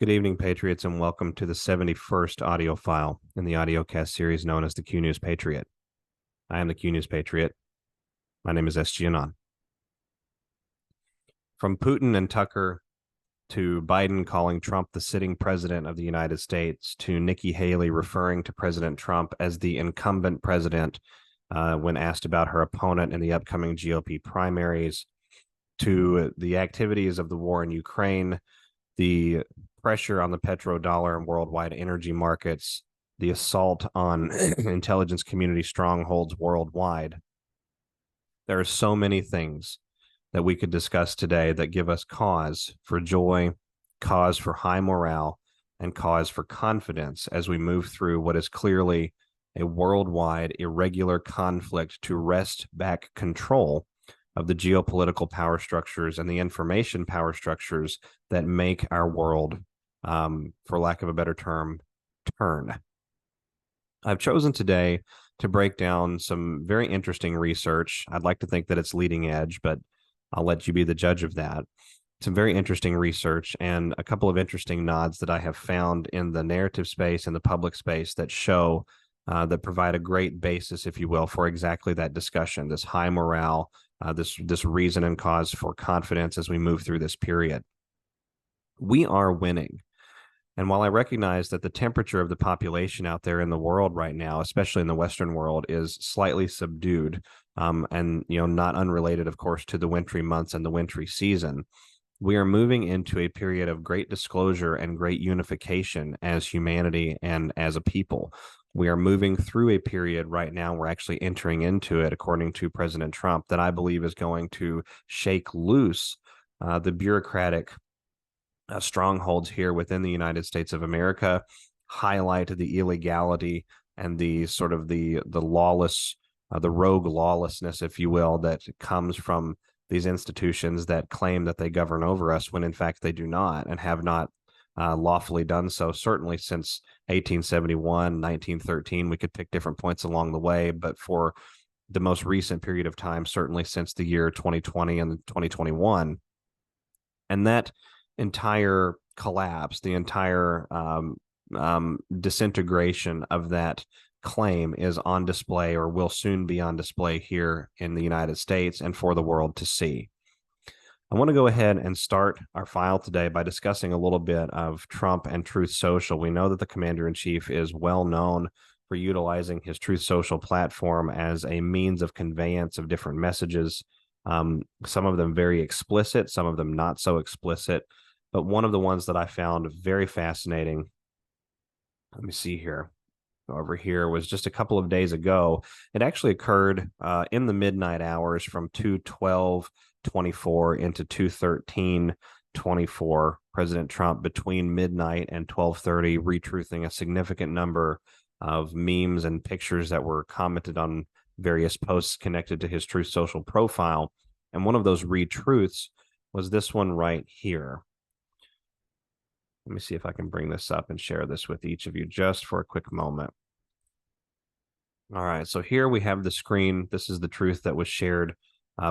Good evening, Patriots, and welcome to the 71st audio file in the audiocast series known as the Q News Patriot. I am the Q News Patriot. My name is SG Anon. From Putin and Tucker to Biden calling Trump the sitting president of the United States to Nikki Haley referring to President Trump as the incumbent president when asked about her opponent in the upcoming GOP primaries, to the activities of the war in Ukraine, the pressure on the petrodollar and worldwide energy markets, the assault on intelligence community strongholds worldwide. There are so many things that we could discuss today that give us cause for joy, cause for high morale, and cause for confidence as we move through what is clearly a worldwide irregular conflict to wrest back control of the geopolitical power structures and the information power structures that make our world, for lack of a better term, turn. I've chosen today to break down some very interesting research. I'd like to think that it's leading edge, but I'll let you be the judge of that. Some very interesting research and a couple of interesting nods that I have found in the narrative space and the public space that show that provide a great basis, if you will, for exactly that discussion, this high morale, this reason and cause for confidence as we move through this period. We are winning. And while I recognize that the temperature of the population out there in the world right now, especially in the Western world, is slightly subdued, and not unrelated, of course, to the wintry months and the wintry season, we are moving into a period of great disclosure and great unification as humanity and as a people. We are moving through a period right now. We're actually entering into it, according to President Trump, that I believe is going to shake loose the bureaucratic strongholds here within the United States of America, highlight the illegality and the sort of the lawless, the rogue lawlessness, if you will, that comes from these institutions that claim that they govern over us when in fact they do not and have not lawfully done so, certainly since 1871, 1913. We could pick different points along the way, but for the most recent period of time, certainly since the year 2020 and 2021. And that entire collapse, the entire disintegration of that claim is on display, or will soon be on display here in the United States and for the world to see. I want to go ahead and start our file today by discussing a little bit of Trump and TruthSocial. We know that the commander-in-chief is well known for utilizing his TruthSocial platform as a means of conveyance of different messages, some of them very explicit, some of them not so explicit. But one of the ones that I found very fascinating, let me see here, over here, was just a couple of days ago. It actually occurred in the midnight hours from 2:12:24 into 2:13:24. President Trump, between midnight and 12:30, retruthing a significant number of memes and pictures that were commented on various posts connected to his TruthSocial profile. And one of those retruths was this one right here. Let me see if I can bring this up and share this with each of you just for a quick moment. All right, so here we have the screen. This is the truth that was shared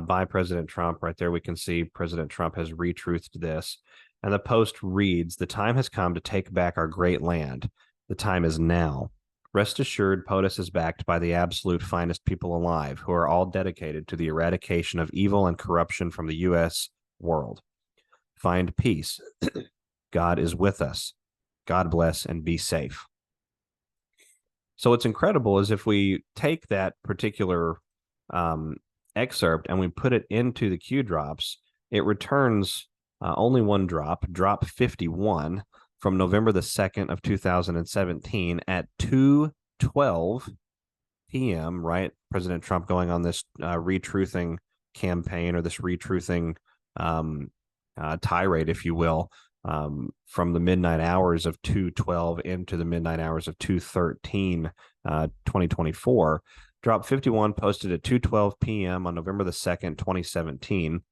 by President Trump. Right there we can see President Trump has retruthed this. And the post reads, "The time has come to take back our great land. The time is now. Rest assured, POTUS is backed by the absolute finest people alive, who are all dedicated to the eradication of evil and corruption from the U.S. world. Find peace. God is with us. God bless and be safe." So what's incredible is if we take that particular excerpt and we put it into the Q drops, it returns only one drop 51, from November the 2nd of 2017 at 2:12 p.m., right? President Trump going on this retruthing campaign, or this retruthing tirade, if you will, from the midnight hours of 2:12 into the midnight hours of 2:13, 2024. Drop 51, posted at 2:12 p.m. on November the 2nd, 2017,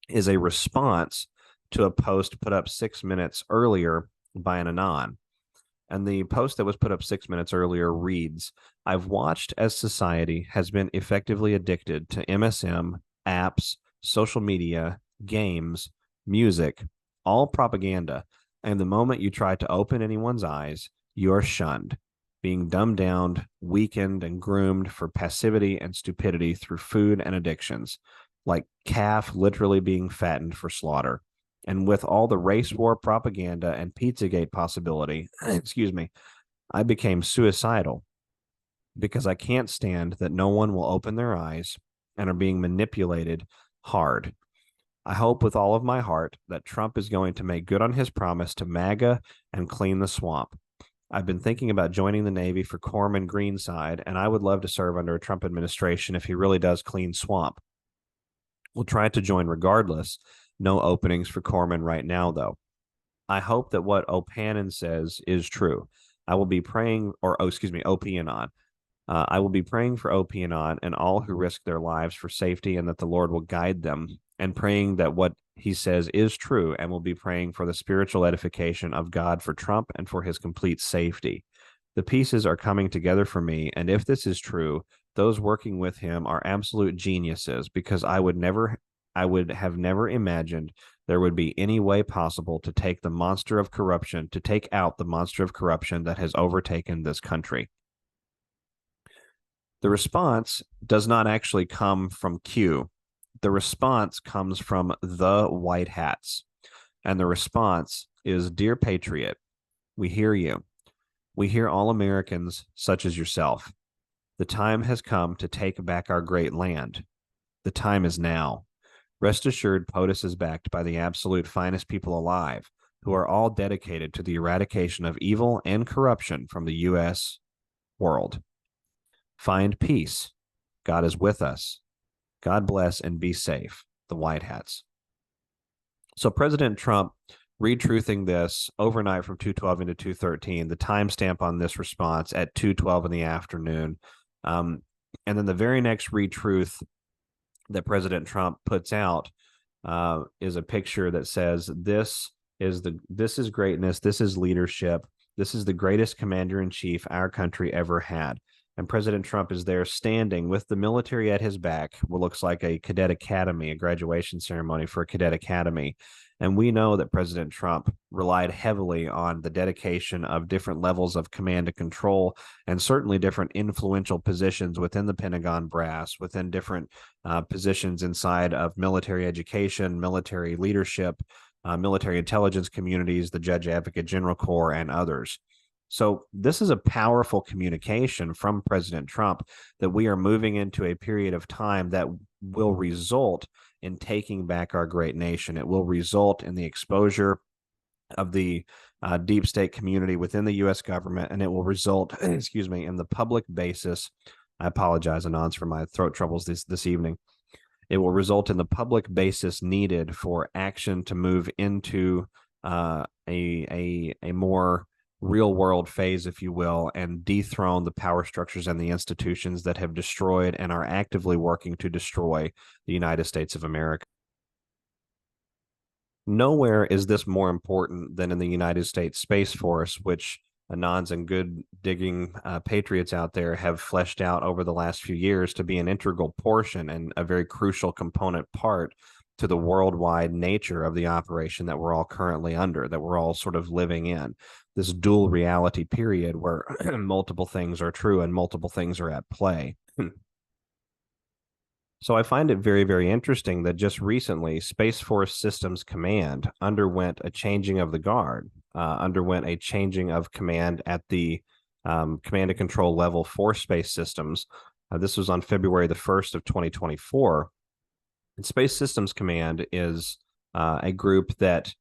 is a response to a post put up 6 minutes earlier by an Anon. And the post that was put up 6 minutes earlier reads, "I've watched as society has been effectively addicted to MSM, apps, social media, games, music, all propaganda And the moment you try to open anyone's eyes, you are shunned, being dumbed down, weakened, and groomed for passivity and stupidity through food and addictions, like calf literally being fattened for slaughter. And with all the race war propaganda and Pizzagate possibility, excuse me, I became suicidal because I can't stand that no one will open their eyes and are being manipulated hard. I hope with all of my heart that Trump is going to make good on his promise to MAGA and clean the swamp. I've been thinking about joining the Navy for Corpsman Greenside, and I would love to serve under a Trump administration if he really does clean swamp. We'll try to join regardless. No openings for Corpsman right now, though. I hope that what O'Pannon says is true. I will be praying, O'Pannon. I will be praying for O'Pannon and all who risk their lives for safety, and that the Lord will guide them, and praying that what he says is true, and will be praying for the spiritual edification of God for Trump and for his complete safety. The pieces are coming together for me, and if this is true, those working with him are absolute geniuses, because I would have never imagined there would be any way possible to take out the monster of corruption that has overtaken this country. The response does not actually come from Q. The response comes from the white hats. And the response is, Dear Patriot, we hear you. We hear all Americans such as yourself. The time has come to take back our great land. The time is now. Rest assured, POTUS is backed by the absolute finest people alive, who are all dedicated to the eradication of evil and corruption from the U.S. world. Find peace. God is with us. God bless and be safe. The White Hats. So President Trump retruthing this overnight from 2:12 into 2:13, the timestamp on this response at 2:12 in the afternoon. And then the very next retruth that President Trump puts out is a picture that says, this is greatness, this is leadership, this is the greatest commander-in-chief our country ever had. And President Trump is there standing with the military at his back, what looks like a cadet academy, a graduation ceremony for a cadet academy. And we know that President Trump relied heavily on the dedication of different levels of command and control, and certainly different influential positions within the Pentagon brass, within different positions inside of military education, military leadership, military intelligence communities, the Judge Advocate General Corps, and others. So this is a powerful communication from President Trump that we are moving into a period of time that will result in taking back our great nation. It will result in the exposure of the deep state community within the U.S. government, and it will result, in the public basis. I apologize, Anons, for my throat troubles this evening. It will result in the public basis needed for action to move into a more real world phase, if you will, and dethrone the power structures and the institutions that have destroyed and are actively working to destroy the United States of America. Nowhere is this more important than in the United States Space Force, which Anons and good digging patriots out there have fleshed out over the last few years to be an integral portion and a very crucial component part to the worldwide nature of the operation that we're all currently under, that we're all sort of living in. This dual reality period where multiple things are true and multiple things are at play. So I find it very, very interesting that just recently Space Force Systems Command underwent a changing of the guard, underwent a changing of command at the command and control level for space systems. This was on February the 1st of 2024. And Space Systems Command is a group that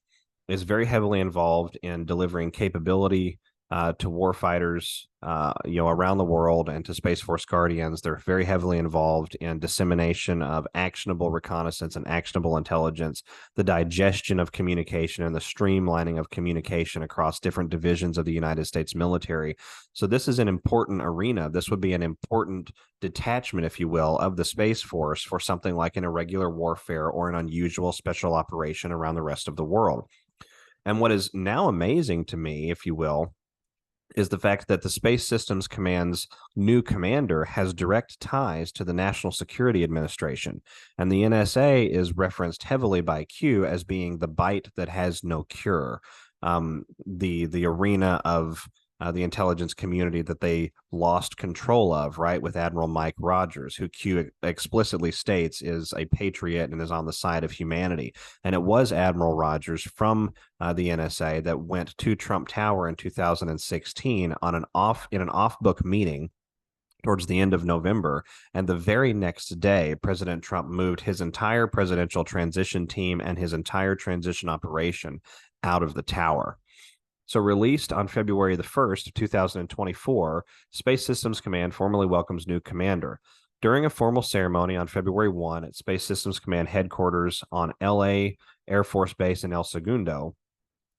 is very heavily involved in delivering capability to warfighters, around the world, and to Space Force Guardians. They're very heavily involved in dissemination of actionable reconnaissance and actionable intelligence, the digestion of communication, and the streamlining of communication across different divisions of the United States military. So this is an important arena. This would be an important detachment, if you will, of the Space Force for something like an irregular warfare or an unusual special operation around the rest of the world. And what is now amazing to me, if you will, is the fact that the Space Systems Command's new commander has direct ties to the National Security Administration. And the NSA is referenced heavily by Q as being the bite that has no cure. the arena of the intelligence community that they lost control of, right, with Admiral Mike Rogers, who Q explicitly states is a patriot and is on the side of humanity. And it was Admiral Rogers from the NSA that went to Trump Tower in 2016 on an off-book meeting towards the end of November. And the very next day, President Trump moved his entire presidential transition team and his entire transition operation out of the tower. So, released on February the 1st, 2024, Space Systems Command formally welcomes new commander. During a formal ceremony on February 1 at Space Systems Command headquarters on LA Air Force Base in El Segundo,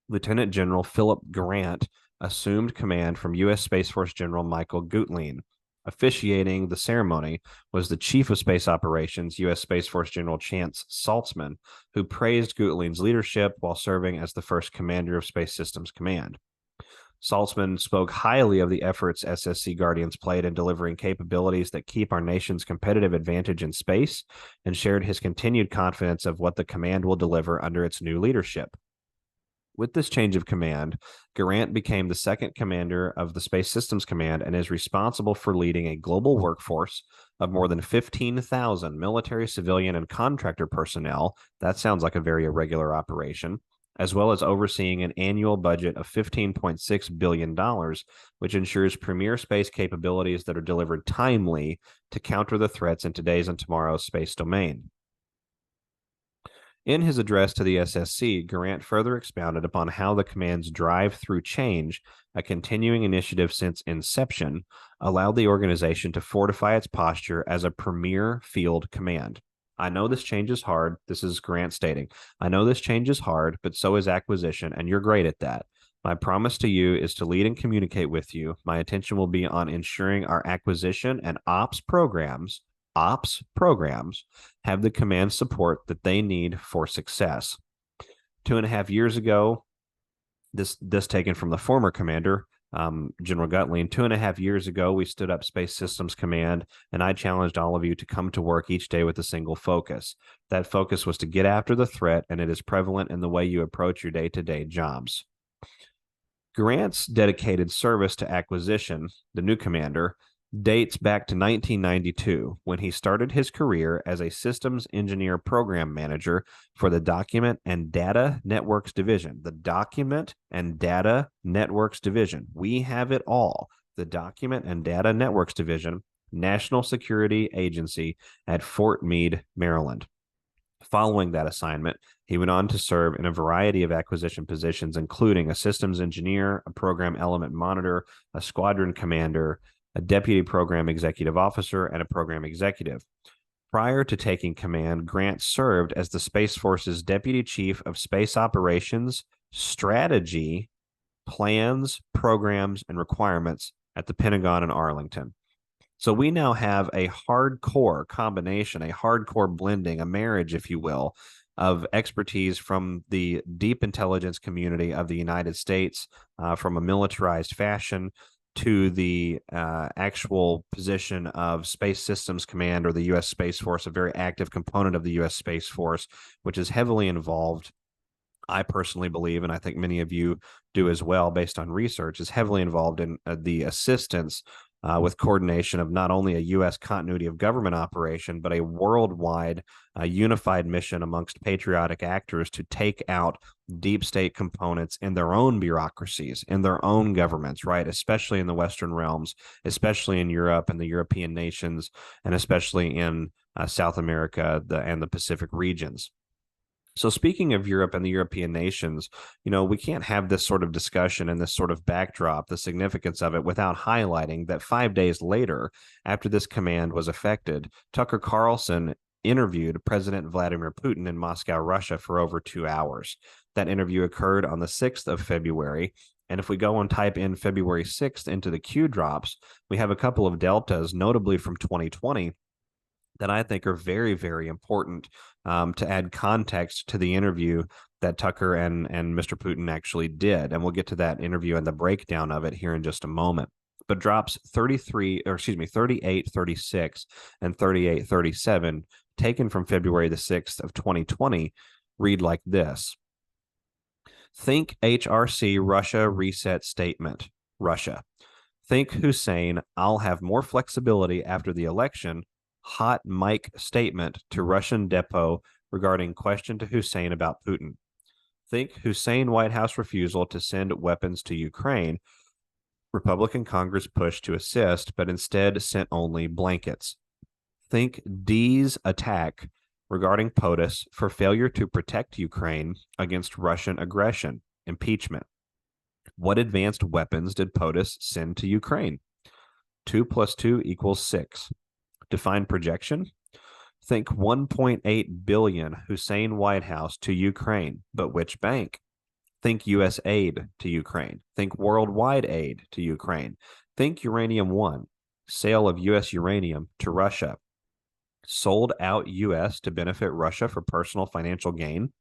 Lieutenant General Philip Grant assumed command from U.S. Space Force General Michael Gutlein. Officiating the ceremony was the Chief of Space Operations, U.S. Space Force General Chance Saltzman, who praised Gutlein's leadership while serving as the first commander of Space Systems Command. Saltzman spoke highly of the efforts SSC Guardians played in delivering capabilities that keep our nation's competitive advantage in space, and shared his continued confidence of what the command will deliver under its new leadership. With this change of command, Grant became the second commander of the Space Systems Command and is responsible for leading a global workforce of more than 15,000 military, civilian, and contractor personnel. That sounds like a very irregular operation, as well as overseeing an annual budget of $15.6 billion, which ensures premier space capabilities that are delivered timely to counter the threats in today's and tomorrow's space domain. In his address to the SSC, Grant further expounded upon how the command's drive through change, a continuing initiative since inception, allowed the organization to fortify its posture as a premier field command. I know this change is hard. This is Grant stating, I know this change is hard, but so is acquisition, and you're great at that. My promise to you is to lead and communicate with you. My attention will be on ensuring our acquisition and ops programs have the command support that they need for success. 2.5 years ago, this taken from the former commander, General Gutlein, 2.5 years ago, we stood up Space Systems Command, and I challenged all of you to come to work each day with a single focus. That focus was to get after the threat, and it is prevalent in the way you approach your day-to-day jobs. Grant's dedicated service to acquisition, the new commander, dates back to 1992, when he started his career as a systems engineer program manager for the Document and Data Networks Division. The Document and Data Networks Division. We have it all. The Document and Data Networks Division, National Security Agency at Fort Meade, Maryland. Following that assignment, he went on to serve in a variety of acquisition positions, including a systems engineer, a program element monitor, a squadron commander, a deputy program executive officer, and a program executive. Prior to taking command, Grant served as the Space Force's Deputy Chief of Space Operations, Strategy, Plans, Programs, and Requirements at the Pentagon in Arlington. So we now have a hardcore combination, a hardcore blending, a marriage, if you will, of expertise from the deep intelligence community of the United States, from a militarized fashion, to the actual position of Space Systems Command, or the U.S. Space Force, a very active component of the U.S. Space Force, which is heavily involved. I personally believe, and I think many of you do as well, based on research, is heavily involved in the assistance with coordination of not only a U.S. continuity of government operation, but a worldwide unified mission amongst patriotic actors to take out deep state components in their own bureaucracies, in their own governments, right? Especially in the Western realms, especially in Europe and the European nations, and especially in South America and the Pacific regions. So speaking of Europe and the European nations, we can't have this sort of discussion and this sort of backdrop, the significance of it, without highlighting that 5 days later, after this command was effected, Tucker Carlson interviewed President Vladimir Putin in Moscow, Russia, for over 2 hours. That interview occurred on the 6th of February. And if we go and type in February 6th into the Q drops, we have a couple of deltas, notably from 2020, that I think are very, very important to add context to the interview that Tucker and Mr. Putin actually did. And we'll get to that interview and the breakdown of it here in just a moment. But drops 38, 36, and 38, 37, taken from February the 6th of 2020, read like this. Think HRC Russia reset statement, Russia. Think Hussein, I'll have more flexibility after the election, hot mic statement to Russian depot regarding question to Hussein about Putin. Think Hussein White House refusal to send weapons to Ukraine, Republican Congress pushed to assist, but instead sent only blankets. Think D's attack regarding POTUS for failure to protect Ukraine against Russian aggression, impeachment. What advanced weapons did POTUS send to Ukraine? 2 + 2 = 6. Define projection. Think 1.8 billion Hussein White House to Ukraine, but which bank? Think U.S. aid to Ukraine. Think worldwide aid to Ukraine. Think Uranium One, sale of U.S. uranium to Russia. Sold out U.S. to benefit Russia for personal financial gain.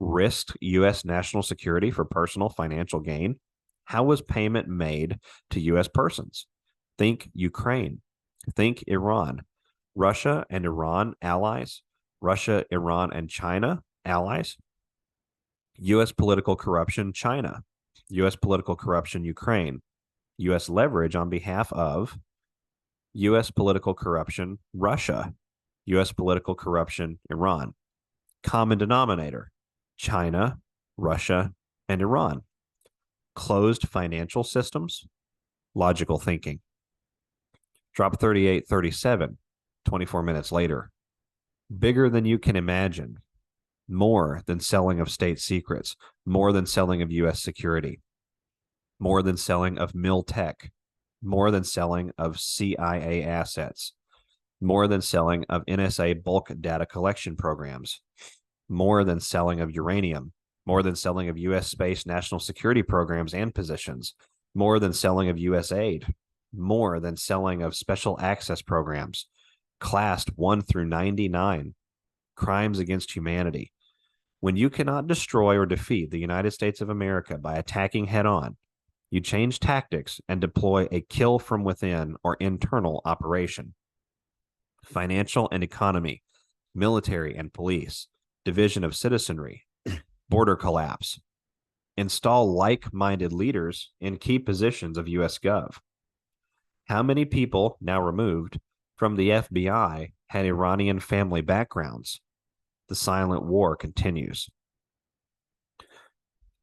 Risked U.S. national security for personal financial gain. How was payment made to U.S. persons? Think Ukraine. Think Iran. Russia and Iran allies. Russia, Iran, and China allies. U.S. political corruption, China. U.S. political corruption, Ukraine. U.S. leverage on behalf of U.S. political corruption, Russia. U.S. political corruption, Iran. Common denominator, China, Russia, and Iran. Closed financial systems, logical thinking. Drop 3837, 24 minutes later. Bigger than you can imagine. More than selling of state secrets. More than selling of U.S. security. More than selling of Miltech. More than selling of CIA assets. More than selling of NSA bulk data collection programs. More than selling of uranium. More than selling of U.S. space national security programs and positions. More than selling of U.S. aid. More than selling of special access programs. Classed 1 through 99. Crimes against humanity. When you cannot destroy or defeat the United States of America by attacking head-on, you change tactics and deploy a kill from within or internal operation. Financial and economy, military and police, division of citizenry, border collapse. Install like-minded leaders in key positions of U.S. Gov. How many people, now removed, from the FBI had Iranian family backgrounds? The silent war continues.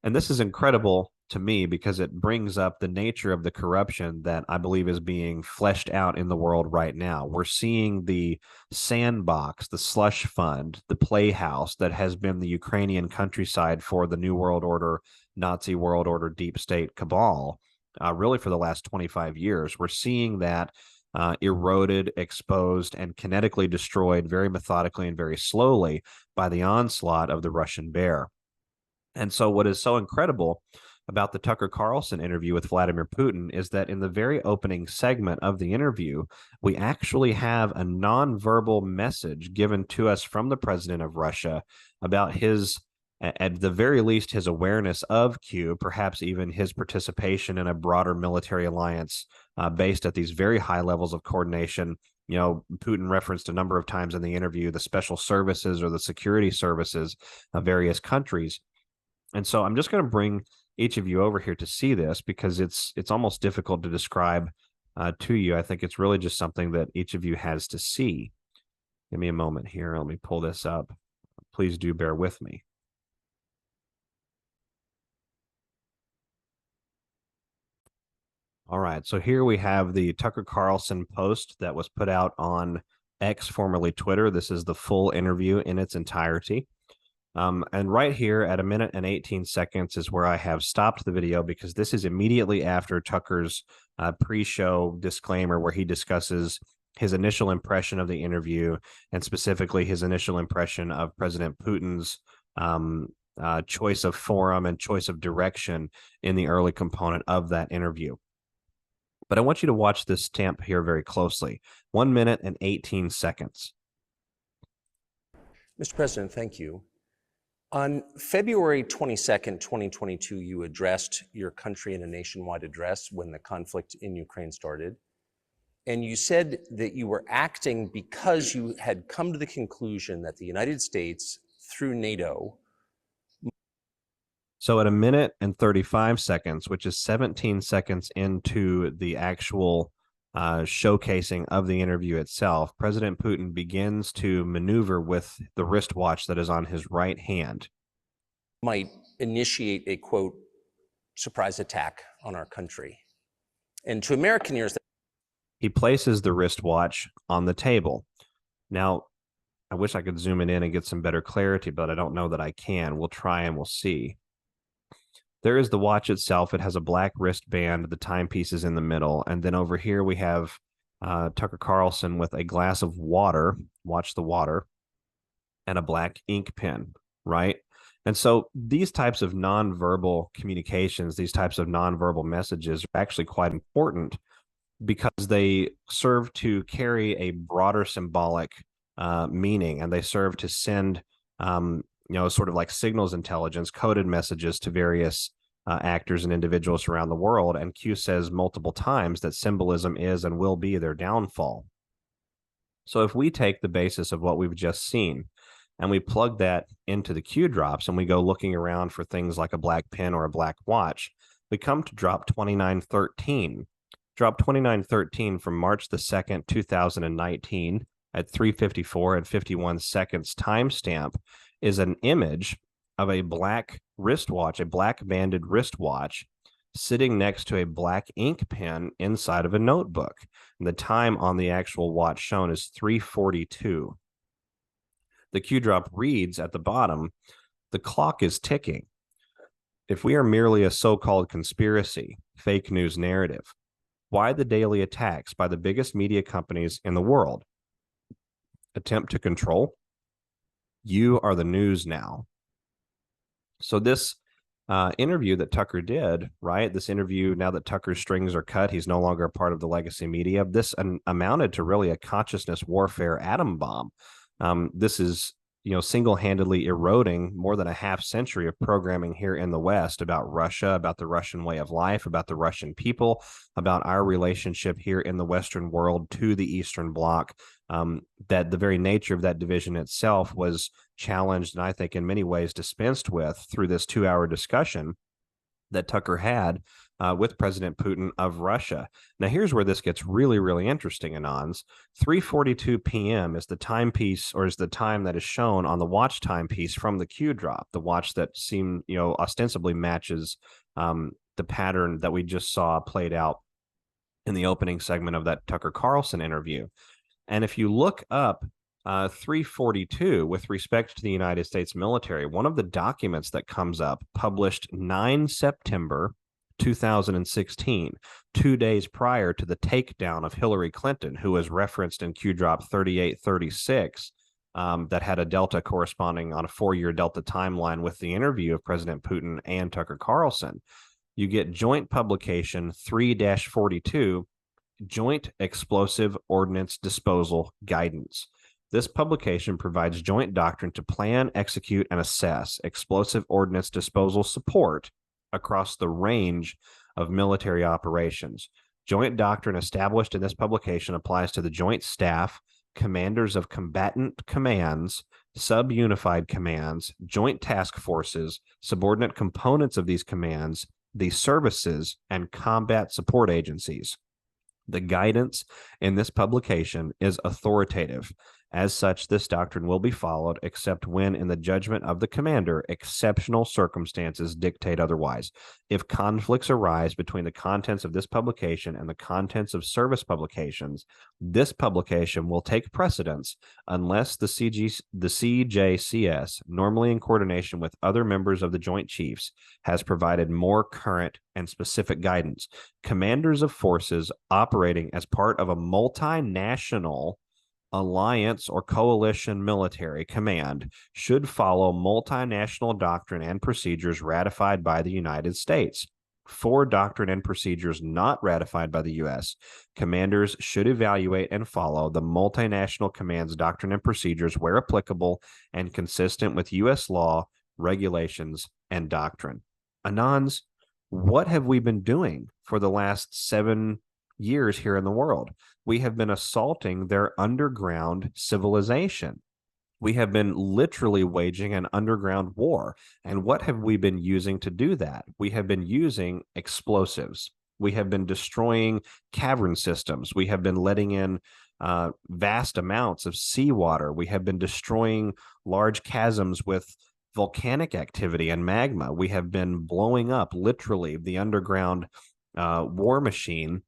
And this is incredible to me because it brings up the nature of the corruption that I believe is being fleshed out in the world right now. We're seeing the sandbox, the slush fund, the playhouse that has been the Ukrainian countryside for the New World Order, Nazi World Order, deep state cabal, really for the last 25 years. We're seeing that eroded, exposed, and kinetically destroyed very methodically and very slowly by the onslaught of the Russian bear. And so what is so incredible about the Tucker Carlson interview with Vladimir Putin is that in the very opening segment of the interview, we actually have a nonverbal message given to us from the president of Russia about his, at the very least, his awareness of Q, perhaps even his participation in a broader military alliance based at these very high levels of coordination. You know, Putin referenced a number of times in the interview the special services or the security services of various countries. And so I'm just going to bring each of you over here to see this because it's almost difficult to describe to you. I think it's really just something that each of you has to see. Give me a moment here. Let me pull this up. Please do bear with me. All right, so here we have the Tucker Carlson post that was put out on X, formerly Twitter. This is the full interview in its entirety. And right here at 1 minute and 18 seconds is where I have stopped the video because this is immediately after Tucker's pre-show disclaimer where he discusses his initial impression of the interview and specifically his initial impression of President Putin's choice of forum and choice of direction in the early component of that interview. But I want you to watch this stamp here very closely. 1 minute and 18 seconds. Mr. President, thank you. On February 22nd, 2022, you addressed your country in a nationwide address when the conflict in Ukraine started. And you said that you were acting because you had come to the conclusion that the United States, through NATO, So at a minute and 35 seconds, which is 17 seconds into the actual showcasing of the interview itself, President Putin begins to maneuver with the wristwatch that is on his right hand. Might initiate a, quote, surprise attack on our country. And to American ears, he places the wristwatch on the table. Now, I wish I could zoom it in and get some better clarity, but I don't know that I can. We'll try and we'll see. There is the watch itself. It has a black wristband. The timepiece is in the middle. And then over here we have Tucker Carlson with a glass of water, watch the water, and a black ink pen, right? And so these types of nonverbal communications, these types of nonverbal messages are actually quite important because they serve to carry a broader symbolic meaning, and they serve to send sort of like signals intelligence, coded messages to various actors and individuals around the world. And Q says multiple times that symbolism is and will be their downfall. So if we take the basis of what we've just seen and we plug that into the Q drops and we go looking around for things like a black pen or a black watch, we come to drop 2913. Drop 2913 from March the 2nd, 2019 at 3:54 and 51 seconds timestamp is an image of a black wristwatch, a black banded wristwatch sitting next to a black ink pen inside of a notebook. And the time on the actual watch shown is 3:42. The Q drop reads at the bottom, the clock is ticking. If we are merely a so-called conspiracy, fake news narrative, why the daily attacks by the biggest media companies in the world? Attempt to control? You are the news now. So this interview that Tucker did, right? This interview, now that Tucker's strings are cut, he's no longer a part of the legacy media. This amounted to really a consciousness warfare atom bomb. This is, single-handedly eroding more than a half century of programming here in the West about Russia, about the Russian way of life, about the Russian people, about our relationship here in the Western world to the Eastern Bloc. That the very nature of that division itself was challenged and I think in many ways dispensed with through this 2-hour discussion that Tucker had with President Putin of Russia. Now, here's where this gets really, really interesting, Anons. 3:42 p.m. is the timepiece, or is the time that is shown on the watch timepiece from the Q drop, the watch that ostensibly matches the pattern that we just saw played out in the opening segment of that Tucker Carlson interview. And if you look up 342 with respect to the United States military, one of the documents that comes up, published 9 September 2016, 2 days prior to the takedown of Hillary Clinton, who was referenced in Q drop 3836, that had a delta corresponding on a 4-year delta timeline with the interview of President Putin and Tucker Carlson. You get joint publication 3-42, Joint Explosive Ordnance Disposal Guidance. This publication provides joint doctrine to plan, execute, and assess explosive ordnance disposal support across the range of military operations. Joint doctrine established in this publication applies to the Joint Staff, commanders of combatant commands, sub-unified commands, joint task forces, subordinate components of these commands, the services, and combat support agencies. The guidance in this publication is authoritative. As such, this doctrine will be followed except when, in the judgment of the commander, exceptional circumstances dictate otherwise. If conflicts arise between the contents of this publication and the contents of service publications, this publication will take precedence unless the CJCS, normally in coordination with other members of the Joint Chiefs, has provided more current and specific guidance. Commanders of forces operating as part of a multinational alliance or coalition military command should follow multinational doctrine and procedures ratified by the United States. For doctrine and procedures not ratified by the U.S., commanders should evaluate and follow the multinational command's doctrine and procedures where applicable and consistent with U.S. law, regulations, and doctrine. Anons, what have we been doing for the last 7 years here in the world? We have been assaulting their underground civilization. We have been literally waging an underground war. And what have we been using to do that? We have been using explosives. We have been destroying cavern systems. We have been letting in vast amounts of seawater. We have been destroying large chasms with volcanic activity and magma. We have been blowing up literally the underground war machine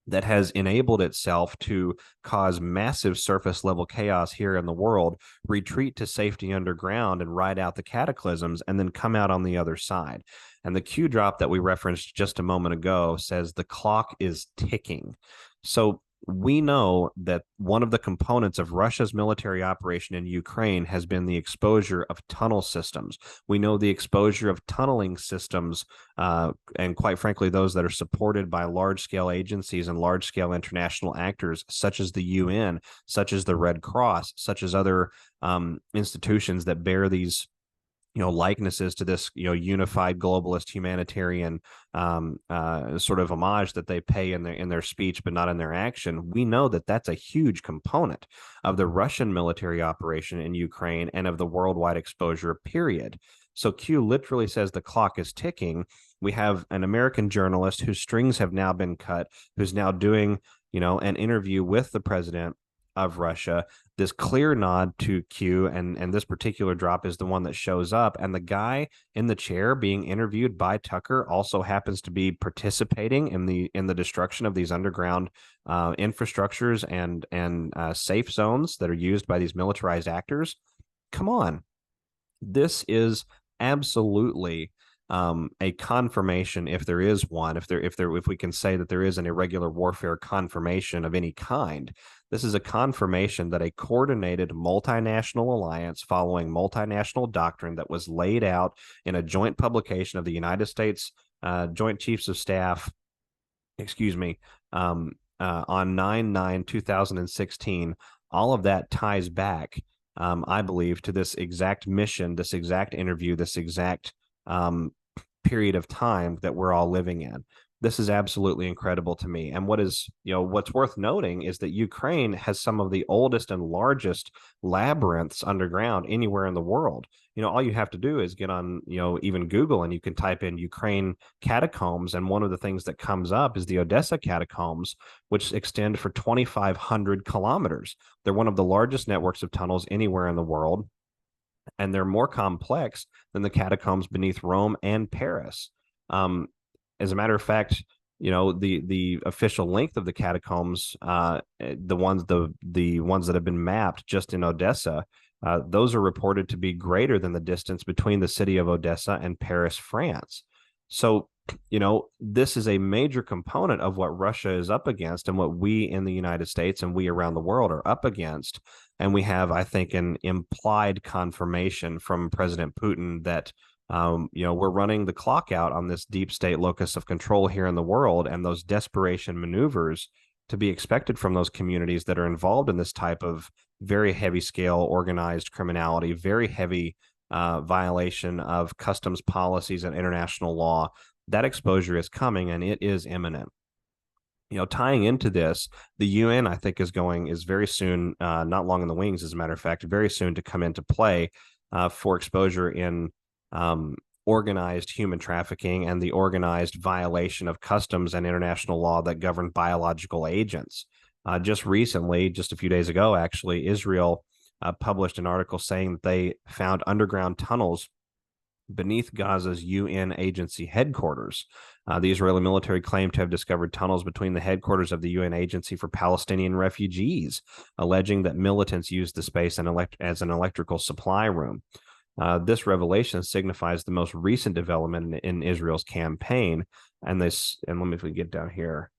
that has enabled itself to cause massive surface level chaos here in the world, retreat to safety underground and ride out the cataclysms, and then come out on the other side. And the Q drop that we referenced just a moment ago says the clock is ticking. So we know that one of the components of Russia's military operation in Ukraine has been the exposure of tunnel systems. We know the exposure of tunneling systems, and quite frankly, those that are supported by large-scale agencies and large-scale international actors, such as the UN, such as the Red Cross, such as other institutions that bear these likenesses to this unified globalist humanitarian sort of homage that they pay in their speech but not in their action. We know that that's a huge component of the Russian military operation in Ukraine and of the worldwide exposure, period. So Q literally says the clock is ticking. We have an American journalist whose strings have now been cut, who's now doing an interview with the president of Russia. This clear nod to Q, and this particular drop is the one that shows up. And the guy in the chair being interviewed by Tucker also happens to be participating in the destruction of these underground infrastructures and safe zones that are used by these militarized actors. Come on, this is absolutely a confirmation, if there is one, if we can say that there is an irregular warfare confirmation of any kind. This is a confirmation that a coordinated multinational alliance following multinational doctrine that was laid out in a joint publication of the United States Joint Chiefs of Staff, on 9/9/2016, all of that ties back, I believe, to this exact mission, this exact interview, this exact period of time that we're all living in. This is absolutely incredible to me. And what's worth noting is that Ukraine has some of the oldest and largest labyrinths underground anywhere in the world. All you have to do is get on, even Google, and you can type in Ukraine catacombs. And one of the things that comes up is the Odessa catacombs, which extend for 2,500 kilometers. They're one of the largest networks of tunnels anywhere in the world, and they're more complex than the catacombs beneath Rome and Paris. As a matter of fact, the official length of the catacombs, the ones that have been mapped just in Odessa, those are reported to be greater than the distance between the city of Odessa and Paris, France. So, this is a major component of what Russia is up against and what we in the United States and we around the world are up against. And we have, I think, an implied confirmation from President Putin that we're running the clock out on this deep state locus of control here in the world, and those desperation maneuvers to be expected from those communities that are involved in this type of very heavy scale organized criminality, very heavy violation of customs policies and international law. That exposure is coming, and it is imminent. Tying into this, the UN, I think, is very soon, not long in the wings, as a matter of fact, very soon to come into play for exposure in organized human trafficking and the organized violation of customs and international law that govern biological agents. Just recently, just a few days ago, actually, Israel published an article saying that they found underground tunnels beneath Gaza's UN agency headquarters. The Israeli military claimed to have discovered tunnels between the headquarters of the UN Agency for Palestinian Refugees, alleging that militants used the space as an electrical supply room. This revelation signifies the most recent development in Israel's campaign. And let me, if we get down here,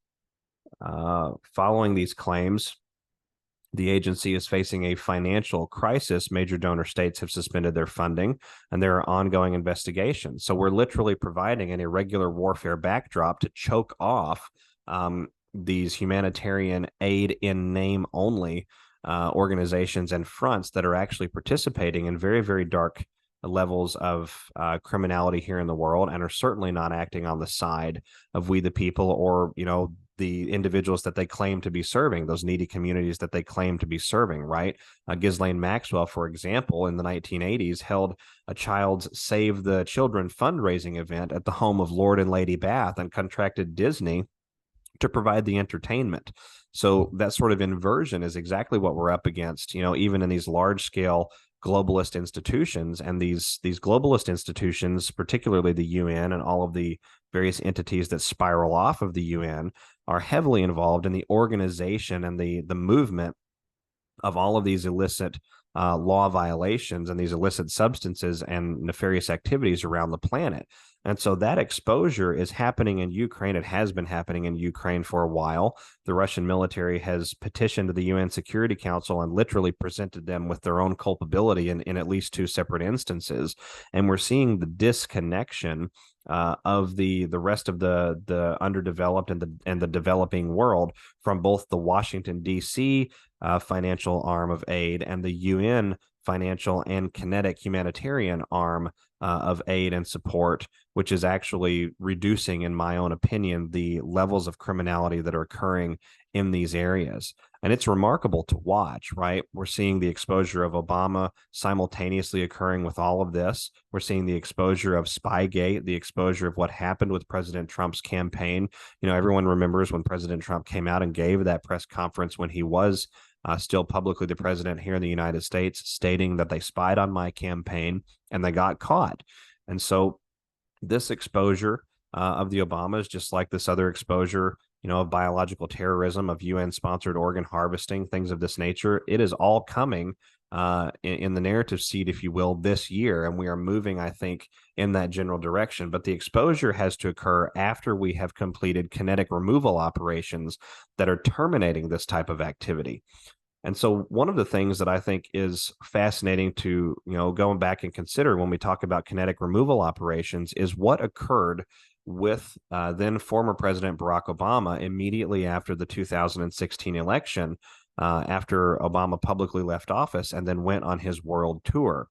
following these claims, the agency is facing a financial crisis. Major donor states have suspended their funding, and there are ongoing investigations. So we're literally providing an irregular warfare backdrop to choke off these humanitarian aid in name only organizations and fronts that are actually participating in very, very dark levels of criminality here in the world, and are certainly not acting on the side of we the people, or the individuals that they claim to be serving, those needy communities that they claim to be serving, right? Ghislaine Maxwell, for example, in the 1980s, held a child's Save the Children fundraising event at the home of Lord and Lady Bath and contracted Disney to provide the entertainment. So that sort of inversion is exactly what we're up against, even in these large scale globalist institutions. And these globalist institutions, particularly the UN and all of the various entities that spiral off of the UN, are heavily involved in the organization and the movement of all of these illicit law violations and these illicit substances and nefarious activities around the planet. And so that exposure is happening in Ukraine. It has been happening in Ukraine for a while. The Russian military has petitioned the UN Security Council and literally presented them with their own culpability in at least two separate instances. And we're seeing the disconnection of the rest of the underdeveloped and the developing world from both the Washington, D.C. Financial arm of aid and the UN financial and kinetic humanitarian arm of aid and support, which is actually reducing, in my own opinion, the levels of criminality that are occurring in these areas. And it's remarkable to watch, right? We're seeing the exposure of Obama simultaneously occurring with all of this. We're seeing the exposure of Spygate, the exposure of what happened with President Trump's campaign. Everyone remembers when President Trump came out and gave that press conference when he was still publicly the president here in the United States, stating that they spied on my campaign and they got caught. And so this exposure of the Obamas, just like this other exposure, of biological terrorism, of UN-sponsored organ harvesting, things of this nature, it is all coming in the narrative seat, if you will, this year. And we are moving, I think, in that general direction. But the exposure has to occur after we have completed kinetic removal operations that are terminating this type of activity. And so one of the things that I think is fascinating to, going back and consider when we talk about kinetic removal operations is what occurred with then former President Barack Obama immediately after the 2016 election, after Obama publicly left office and then went on his world tour.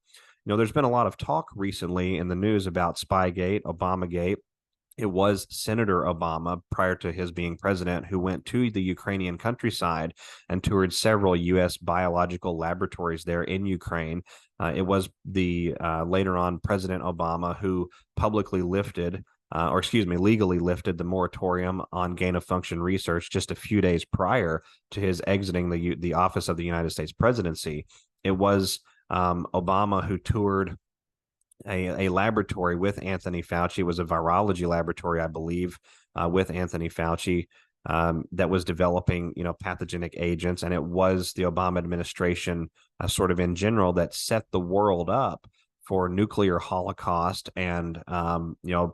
There's been a lot of talk recently in the news about Spygate, Obamagate. It was Senator Obama, prior to his being president, who went to the Ukrainian countryside and toured several U.S. biological laboratories there in Ukraine. It was the later on President Obama who publicly legally lifted the moratorium on gain-of-function research just a few days prior to his exiting the office of the United States presidency. It was Obama who toured a laboratory with Anthony Fauci. It was a virology laboratory, I believe, with Anthony Fauci that was developing, pathogenic agents. And it was the Obama administration sort of in general that set the world up for nuclear holocaust and,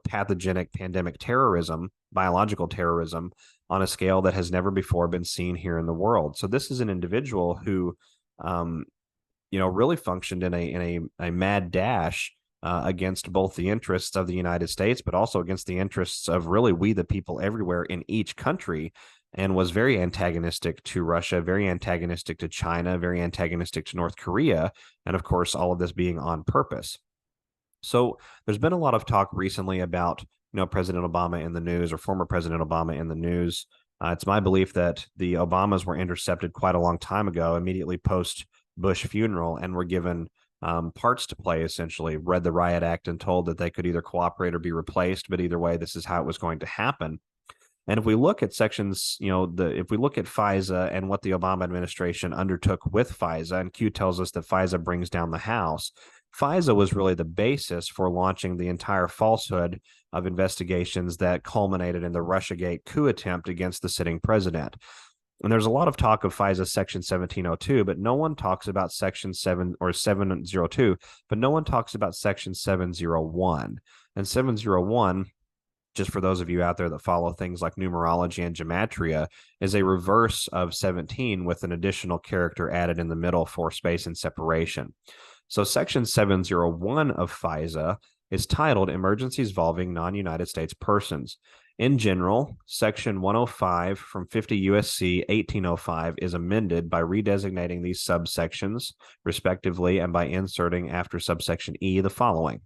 pathogenic pandemic terrorism, biological terrorism on a scale that has never before been seen here in the world. So this is an individual who, really functioned in a mad dash against both the interests of the United States, but also against the interests of really we the people everywhere in each country, and was very antagonistic to Russia, very antagonistic to China, very antagonistic to North Korea, and of course, all of this being on purpose. So there's been a lot of talk recently about, President Obama in the news or former President Obama in the news. It's my belief that the Obamas were intercepted quite a long time ago, immediately post Bush funeral, and were given parts to play, essentially read the riot act and told that they could either cooperate or be replaced. But either way, this is how it was going to happen. And if we look at sections, if we look at FISA and what the Obama administration undertook with FISA, and Q tells us that FISA brings down the House, FISA was really the basis for launching the entire falsehood of investigations that culminated in the Russiagate coup attempt against the sitting president. And there's a lot of talk of FISA Section 1702, but no one talks about Section 702, but no one talks about Section 701. And 701, just for those of you out there that follow things like numerology and gematria, is a reverse of 17 with an additional character added in the middle for space and separation. So Section 701 of FISA is titled Emergencies Involving Non-United States Persons. In general, Section 105 from 50 U.S.C. 1805 is amended by redesignating these subsections, respectively, and by inserting after subsection E the following.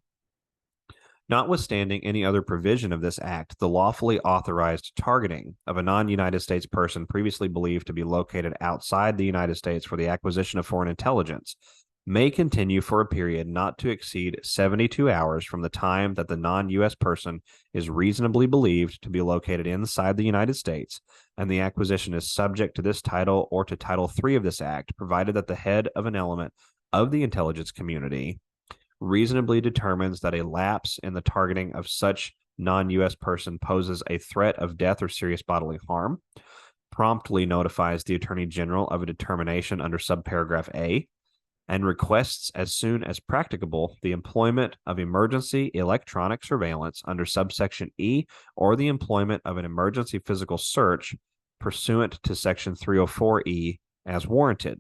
Notwithstanding any other provision of this act, the lawfully authorized targeting of a non-United States person previously believed to be located outside the United States for the acquisition of foreign intelligence may continue for a period not to exceed 72 hours from the time that the non-U.S. person is reasonably believed to be located inside the United States, and the acquisition is subject to this title or to Title III of this act, provided that the head of an element of the intelligence community reasonably determines that a lapse in the targeting of such non-U.S. person poses a threat of death or serious bodily harm, promptly notifies the Attorney General of a determination under subparagraph A, and requests as soon as practicable the employment of emergency electronic surveillance under subsection E or the employment of an emergency physical search pursuant to section 304E as warranted.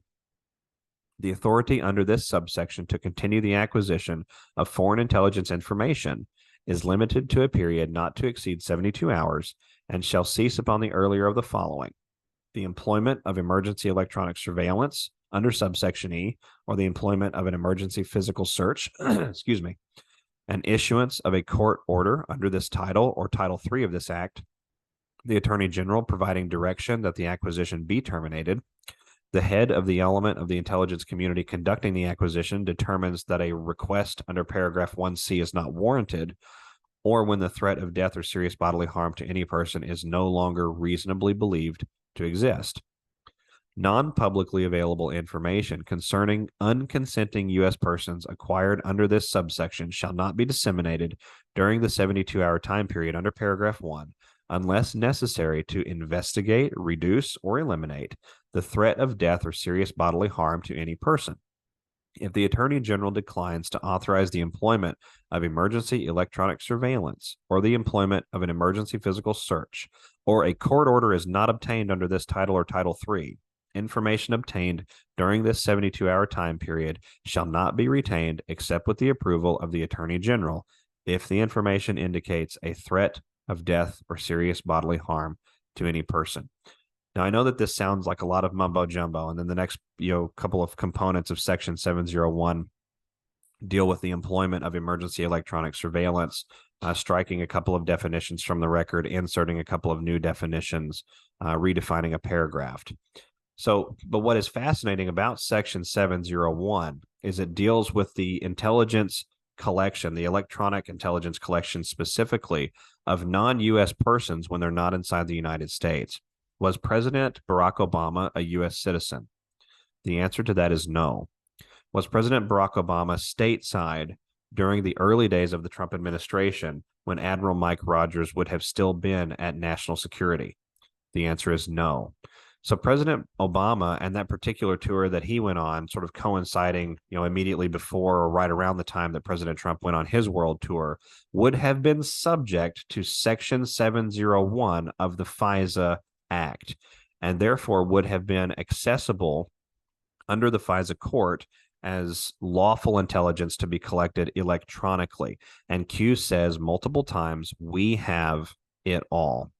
The authority under this subsection to continue the acquisition of foreign intelligence information is limited to a period not to exceed 72 hours and shall cease upon the earlier of the following: the employment of emergency electronic surveillance under subsection E, or the employment of an emergency physical search, excuse me, an issuance of a court order under this title or Title III of this act, the Attorney General providing direction that the acquisition be terminated, the head of the element of the intelligence community conducting the acquisition determines that a request under paragraph 1C is not warranted, or when the threat of death or serious bodily harm to any person is no longer reasonably believed to exist. Non-publicly available information concerning unconsenting U.S. persons acquired under this subsection shall not be disseminated during the 72-hour time period under paragraph 1 unless necessary to investigate, reduce, or eliminate the threat of death or serious bodily harm to any person. If the Attorney General declines to authorize the employment of emergency electronic surveillance or the employment of an emergency physical search, or a court order is not obtained under this title or Title III, information obtained during this 72-hour time period shall not be retained except with the approval of the Attorney General if the information indicates a threat of death or serious bodily harm to any person. Now, I know that this sounds like a lot of mumbo jumbo, and then the next couple of components of Section 701 deal with the employment of emergency electronic surveillance, striking a couple of definitions from the record, inserting a couple of new definitions, redefining a paragraph. So, but what is fascinating about Section 701 is it deals with the intelligence collection, the electronic intelligence collection specifically of non-U.S. persons when they're not inside the United States. Was President Barack Obama a U.S. citizen? The answer to that is no. Was President Barack Obama stateside during the early days of the Trump administration when Admiral Mike Rogers would have still been at national security? The answer is no. So President Obama and that particular tour that he went on, sort of coinciding, immediately before or right around the time that President Trump went on his world tour, would have been subject to Section 701 of the FISA Act, and therefore would have been accessible under the FISA court as lawful intelligence to be collected electronically. And Q says multiple times, we have it all.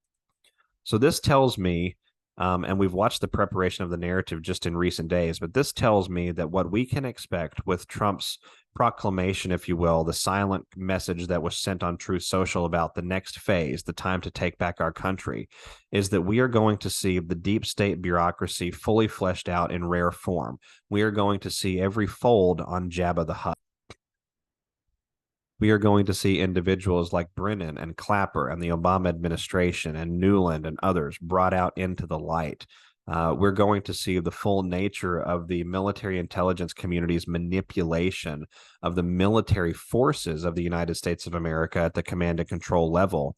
So this tells me, and we've watched the preparation of the narrative just in recent days, but this tells me that what we can expect with Trump's proclamation, if you will, the silent message that was sent on TruthSocial about the next phase, the time to take back our country, is that we are going to see the deep state bureaucracy fully fleshed out in rare form. We are going to see every fold on Jabba the Hutt. We are going to see individuals like Brennan and Clapper and the Obama administration and Newland and others brought out into the light. We're going to see the full nature of the military intelligence community's manipulation of the military forces of the United States of America at the command and control level,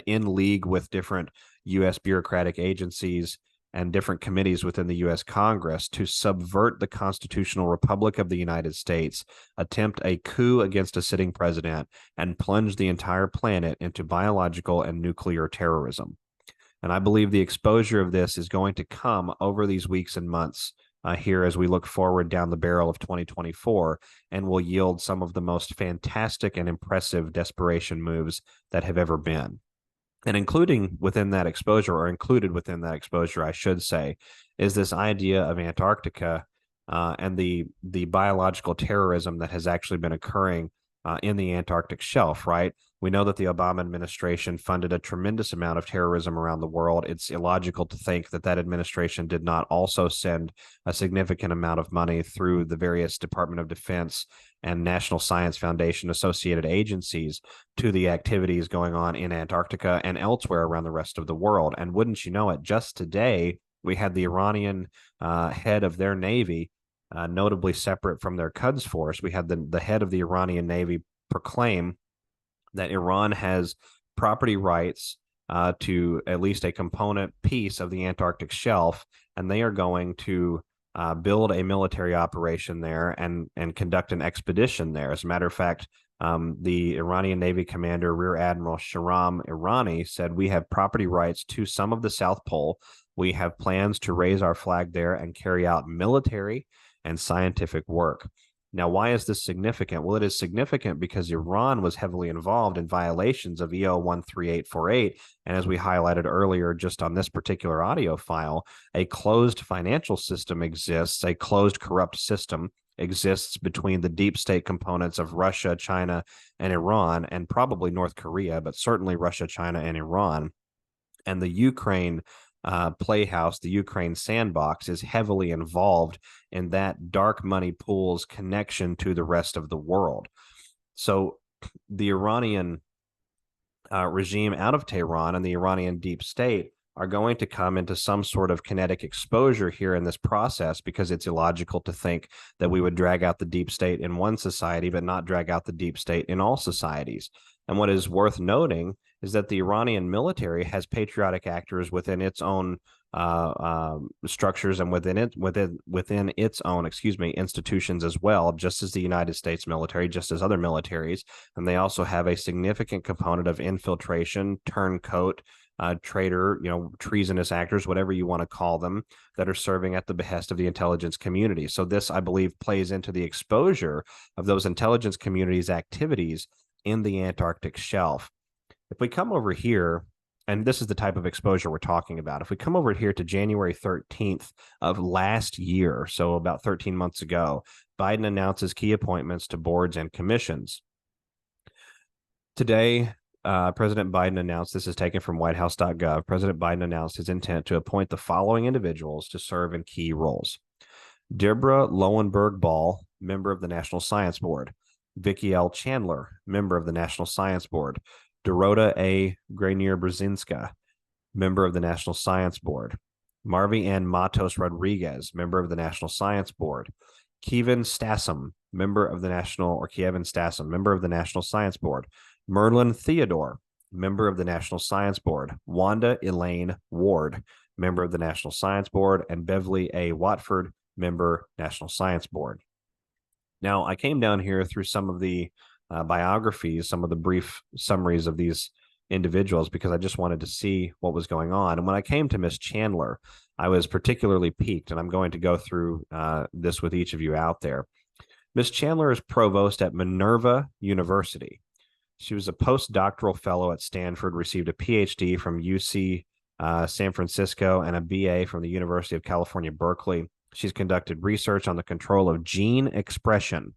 in league with different U.S. bureaucratic agencies and different committees within the U.S. Congress to subvert the constitutional republic of the United States, attempt a coup against a sitting president, and plunge the entire planet into biological and nuclear terrorism. And I believe the exposure of this is going to come over these weeks and months here as we look forward down the barrel of 2024, and will yield some of the most fantastic and impressive desperation moves that have ever been. And included within that exposure, I should say, is this idea of Antarctica and the biological terrorism that has actually been occurring in the Antarctic shelf, right? We know that the Obama administration funded a tremendous amount of terrorism around the world. It's illogical to think that that administration did not also send a significant amount of money through the various Department of Defense and National Science Foundation associated agencies to the activities going on in Antarctica and elsewhere around the rest of the world. And wouldn't you know it, just today, we had the Iranian head of their Navy, notably separate from their Quds force. We had the head of the Iranian Navy proclaim that Iran has property rights to at least a component piece of the Antarctic shelf, and they are going to build a military operation there and conduct an expedition there. As a matter of fact, the Iranian Navy commander, Rear Admiral Shahram Irani, said, "We have property rights to some of the South Pole. We have plans to raise our flag there and carry out military and scientific work." Now, why is this significant? Well, it is significant because Iran was heavily involved in violations of EO 13848. And as we highlighted earlier, just on this particular audio file, a closed financial system exists, a closed corrupt system exists between the deep state components of Russia, China, and Iran, and probably North Korea, but certainly Russia, China, and Iran. And the Ukraine playhouse, the Ukraine sandbox, is heavily involved in that dark money pool's connection to the rest of the world. So the Iranian regime out of Tehran and the Iranian deep state are going to come into some sort of kinetic exposure here in this process, because it's illogical to think that we would drag out the deep state in one society but not drag out the deep state in all societies. And what is worth noting is that the Iranian military has patriotic actors within its own structures and within its own, institutions as well, just as the United States military, just as other militaries. And they also have a significant component of infiltration, turncoat, traitor, treasonous actors, whatever you want to call them, that are serving at the behest of the intelligence community. So this, I believe, plays into the exposure of those intelligence communities' activities in the Antarctic shelf. If we come over here, and this is the type of exposure we're talking about, if we come over here to January 13th of last year, so about 13 months ago, Biden announces key appointments to boards and commissions. Today, President Biden announced, this is taken from whitehouse.gov, President Biden announced his intent to appoint the following individuals to serve in key roles: Deborah Lowenberg-Ball, member of the National Science Board; Vicki L. Chandler, member of the National Science Board; Dorota A. Grenier-Brzezinska, member of the National Science Board; Marvi N. Matos Rodriguez, member of the National Science Board; Kevin Stassem, member of the National Science Board; Merlin Theodore, member of the National Science Board; Wanda Elaine Ward, member of the National Science Board; and Beverly A. Watford, member, National Science Board. Now, I came down here through some of the biographies, some of the brief summaries of these individuals, because I just wanted to see what was going on. And when I came to Miss Chandler, I was particularly piqued, and I'm going to go through this with each of you out there. Miss Chandler is provost at Minerva University. She was a postdoctoral fellow at Stanford, received a PhD from UC San Francisco and a BA from the University of California, Berkeley. She's conducted research on the control of gene expression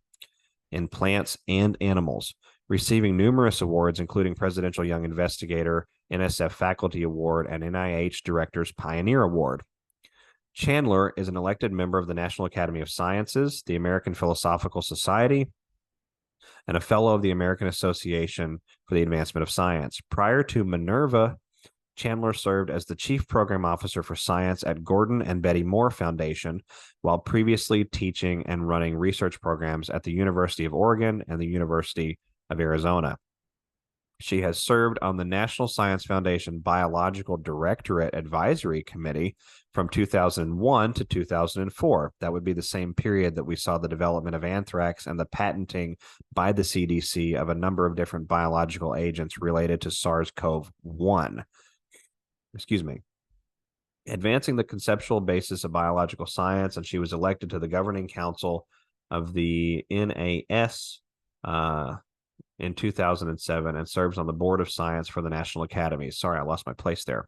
in plants and animals, receiving numerous awards, including Presidential Young Investigator, NSF Faculty Award, and NIH Director's Pioneer Award. Chandler is an elected member of the National Academy of Sciences, the American Philosophical Society, and a fellow of the American Association for the Advancement of Science. Prior to Minerva, Chandler served as the Chief Program Officer for Science at Gordon and Betty Moore Foundation, while previously teaching and running research programs at the University of Oregon and the University of Arizona. She has served on the National Science Foundation Biological Directorate Advisory Committee from 2001 to 2004. That would be the same period that we saw the development of anthrax and the patenting by the CDC of a number of different biological agents related to SARS-CoV-1. Advancing the conceptual basis of biological science, and she was elected to the Governing Council of the NAS in 2007 and serves on the Board of Science for the National Academies. Sorry, I lost my place there.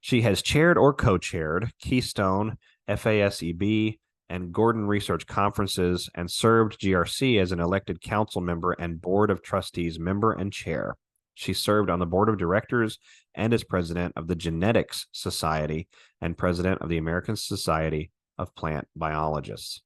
She has chaired or co-chaired Keystone, FASEB, and Gordon Research Conferences, and served GRC as an elected council member and board of trustees member and chair. She served on the board of directors and as president of the Genetics Society and president of the American Society of Plant Biologists.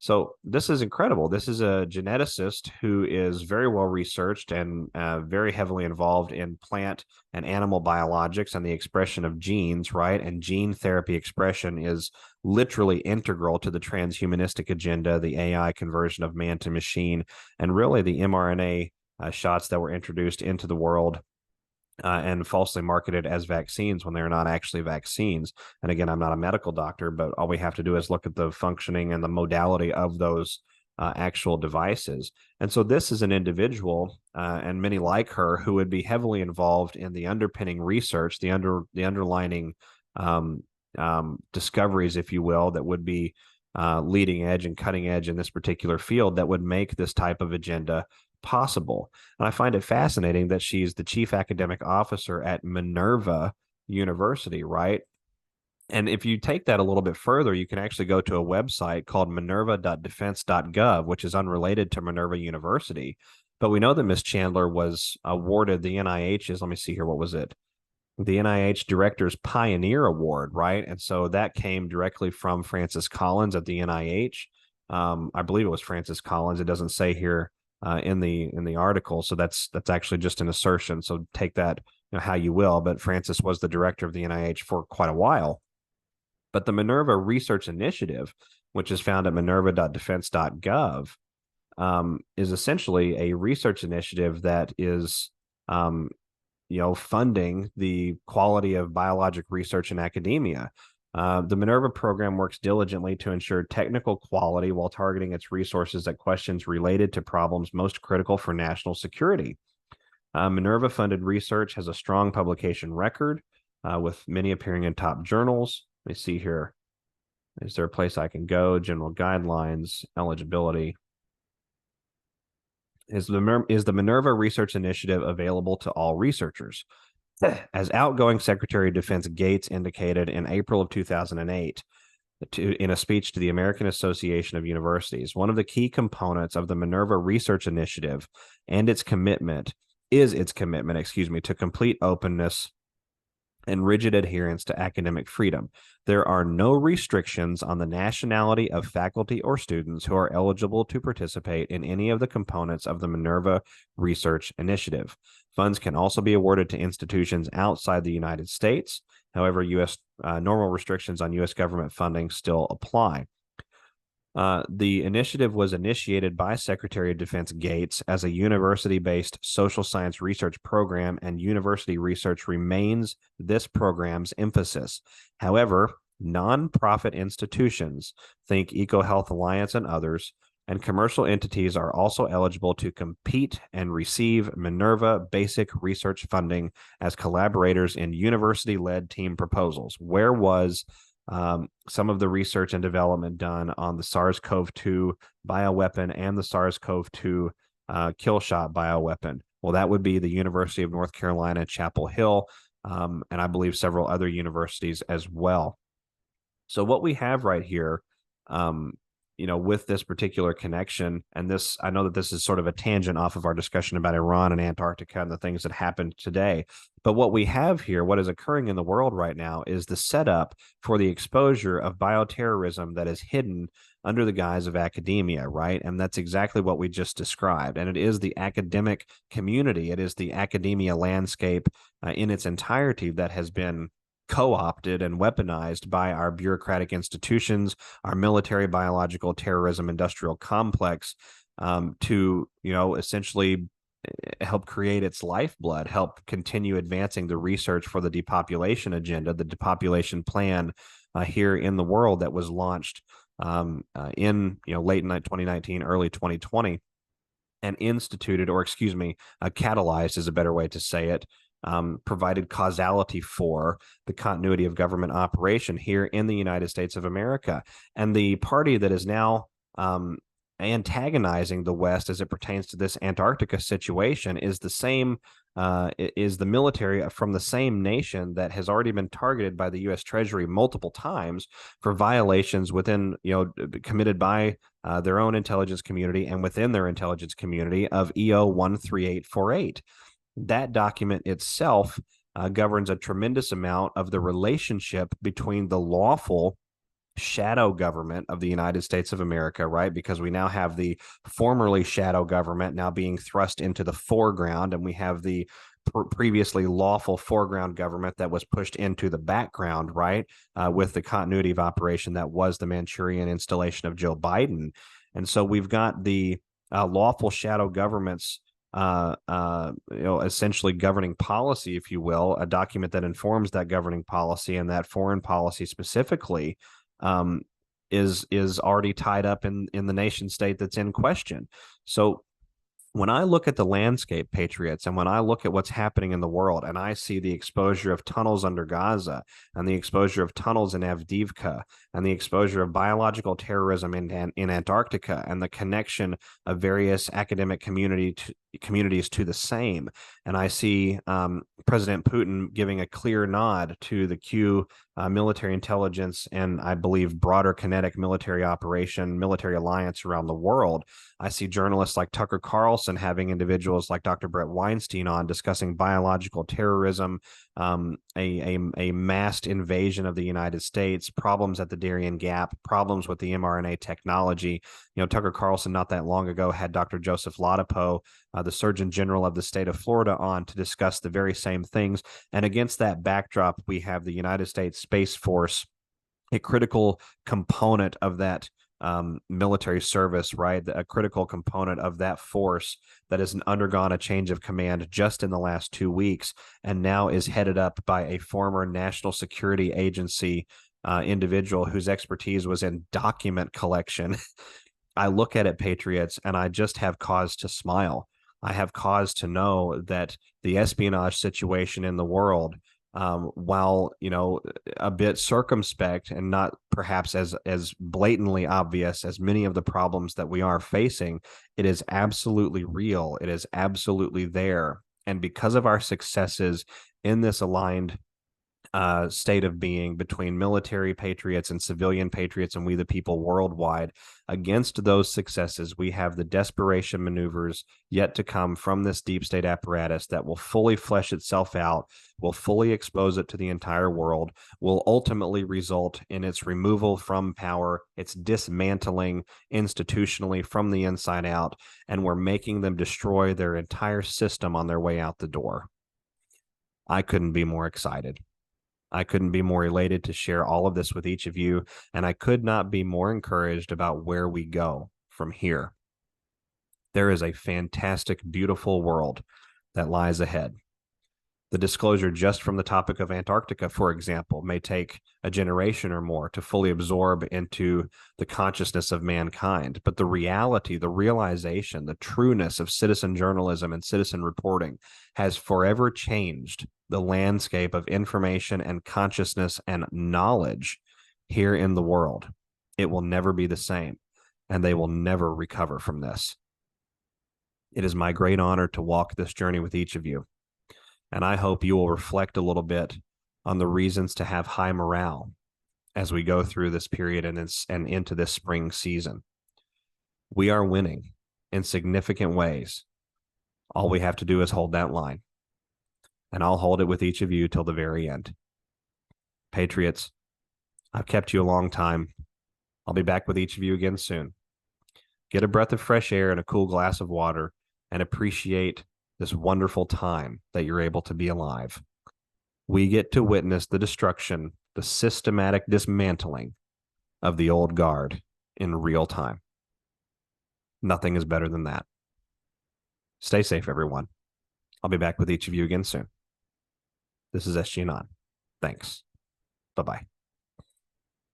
So this is incredible. This is a geneticist who is very well researched and very heavily involved in plant and animal biologics and the expression of genes, right? And gene therapy expression is literally integral to the transhumanistic agenda, the AI conversion of man to machine, and really the mRNA shots that were introduced into the world and falsely marketed as vaccines when they're not actually vaccines. And again, I'm not a medical doctor, but all we have to do is look at the functioning and the modality of those actual devices. And so this is an individual, and many like her, who would be heavily involved in the underpinning research, the underlining discoveries, if you will, that would be leading edge and cutting edge in this particular field that would make this type of agenda possible. And I find it fascinating that she's the chief academic officer at Minerva University, right? And if you take that a little bit further, you can actually go to a website called minerva.defense.gov, which is unrelated to Minerva University. But we know that Ms. Chandler was awarded the NIH's, let me see here, what was it? The NIH Director's Pioneer Award, right? And so that came directly from Francis Collins at the NIH. I believe it was Francis Collins. It doesn't say here in the article, so that's actually just an assertion. So take that how you will. But Francis was the director of the NIH for quite a while. But the Minerva Research Initiative, which is found at minerva.defense.gov, is essentially a research initiative that is funding the quality of biologic research in academia. The Minerva program works diligently to ensure technical quality while targeting its resources at questions related to problems most critical for national security. Minerva-funded research has a strong publication record, with many appearing in top journals. Let me see here. Is there a place I can go? General guidelines, eligibility. Is the Minerva Research Initiative available to all researchers? As outgoing Secretary of Defense Gates indicated in April of 2008 in a speech to the American Association of Universities, one of the key components of the Minerva Research Initiative and its commitment to complete openness and rigid adherence to academic freedom. There are no restrictions on the nationality of faculty or students who are eligible to participate in any of the components of the Minerva Research Initiative. Funds can also be awarded to institutions outside the United States. However, U.S. Normal restrictions on U.S. government funding still apply. The initiative was initiated by Secretary of Defense Gates as a university-based social science research program, and university research remains this program's emphasis. However, nonprofit institutions, think EcoHealth Alliance and others, and commercial entities are also eligible to compete and receive Minerva basic research funding as collaborators in university-led team proposals. Where was some of the research and development done on the SARS-CoV-2 bioweapon and the SARS-CoV-2 kill shot bioweapon? Well, that would be the University of North Carolina, Chapel Hill, and I believe several other universities as well. So what we have right here, with this particular connection, and this, I know that this is sort of a tangent off of our discussion about Iran and Antarctica and the things that happened today. But what we have here, what is occurring in the world right now, is the setup for the exposure of bioterrorism that is hidden under the guise of academia, right? And that's exactly what we just described. And it is the academic community, it is the academia landscape in its entirety that has been co-opted and weaponized by our bureaucratic institutions, our military, biological, terrorism, industrial complex, to, essentially help create its lifeblood, help continue advancing the research for the depopulation agenda, the depopulation plan here in the world that was launched in late 2019, early 2020, and instituted, or catalyzed is a better way to say it, provided causality for the continuity of government operation here in the United States of America. And the party that is now antagonizing the West as it pertains to this Antarctica situation is the same is the military from the same nation that has already been targeted by the U.S. Treasury multiple times for violations within, committed by their own intelligence community and within their intelligence community of EO 13848. That document itself governs a tremendous amount of the relationship between the lawful shadow government of the United States of America, right? Because we now have the formerly shadow government now being thrust into the foreground, and we have the previously lawful foreground government that was pushed into the background, right? With the continuity of operation that was the Manchurian installation of Joe Biden. And so we've got the lawful shadow governments essentially governing policy, if you will, a document that informs that governing policy, and that foreign policy specifically is already tied up in the nation state that's in question. So when I look at the landscape, Patriots, and when I look at what's happening in the world, and I see the exposure of tunnels under Gaza, and the exposure of tunnels in Avdiivka, and the exposure of biological terrorism in Antarctica, and the connection of various academic communities to the same, and I see President Putin giving a clear nod to the Q military intelligence and, I believe, broader kinetic military operation, military alliance around the world. I see journalists like Tucker Carlson having individuals like Dr. Brett Weinstein on discussing biological terrorism, a massed invasion of the United States, problems at the Darien Gap, problems with the mRNA technology. Tucker Carlson not that long ago had Dr. Joseph Ladapo, the Surgeon General of the state of Florida, on to discuss the very same things. And against that backdrop, we have the United States Space Force, a critical component of that military service, right? A critical component of that force that has undergone a change of command just in the last 2 weeks, and now is headed up by a former National Security Agency individual whose expertise was in document collection. I look at it, Patriots, and I just have cause to smile. I have cause to know that the espionage situation in the world, while a bit circumspect and not perhaps as blatantly obvious as many of the problems that we are facing, it is absolutely real. It is absolutely there. And because of our successes in this aligned state of being between military patriots and civilian patriots and we the people worldwide, against those successes, we have the desperation maneuvers yet to come from this deep state apparatus that will fully flesh itself out, will fully expose it to the entire world, will ultimately result in its removal from power, its dismantling institutionally from the inside out, and we're making them destroy their entire system on their way out the door. I couldn't be more excited. I couldn't be more elated to share all of this with each of you, and I could not be more encouraged about where we go from here. There is a fantastic, beautiful world that lies ahead. The disclosure just from the topic of Antarctica, for example, may take a generation or more to fully absorb into the consciousness of mankind. But the reality, the realization, the trueness of citizen journalism and citizen reporting has forever changed the landscape of information and consciousness and knowledge here in the world. It will never be the same, and they will never recover from this. It is my great honor to walk this journey with each of you, and I hope you will reflect a little bit on the reasons to have high morale as we go through this period and into this spring season. We are winning in significant ways. All we have to do is hold that line, and I'll hold it with each of you till the very end. Patriots, I've kept you a long time. I'll be back with each of you again soon. Get a breath of fresh air and a cool glass of water, and appreciate this wonderful time that you're able to be alive. We get to witness the destruction, the systematic dismantling of the old guard in real time. Nothing is better than that. Stay safe, everyone. I'll be back with each of you again soon. This is SG Anon. Thanks. Bye-bye.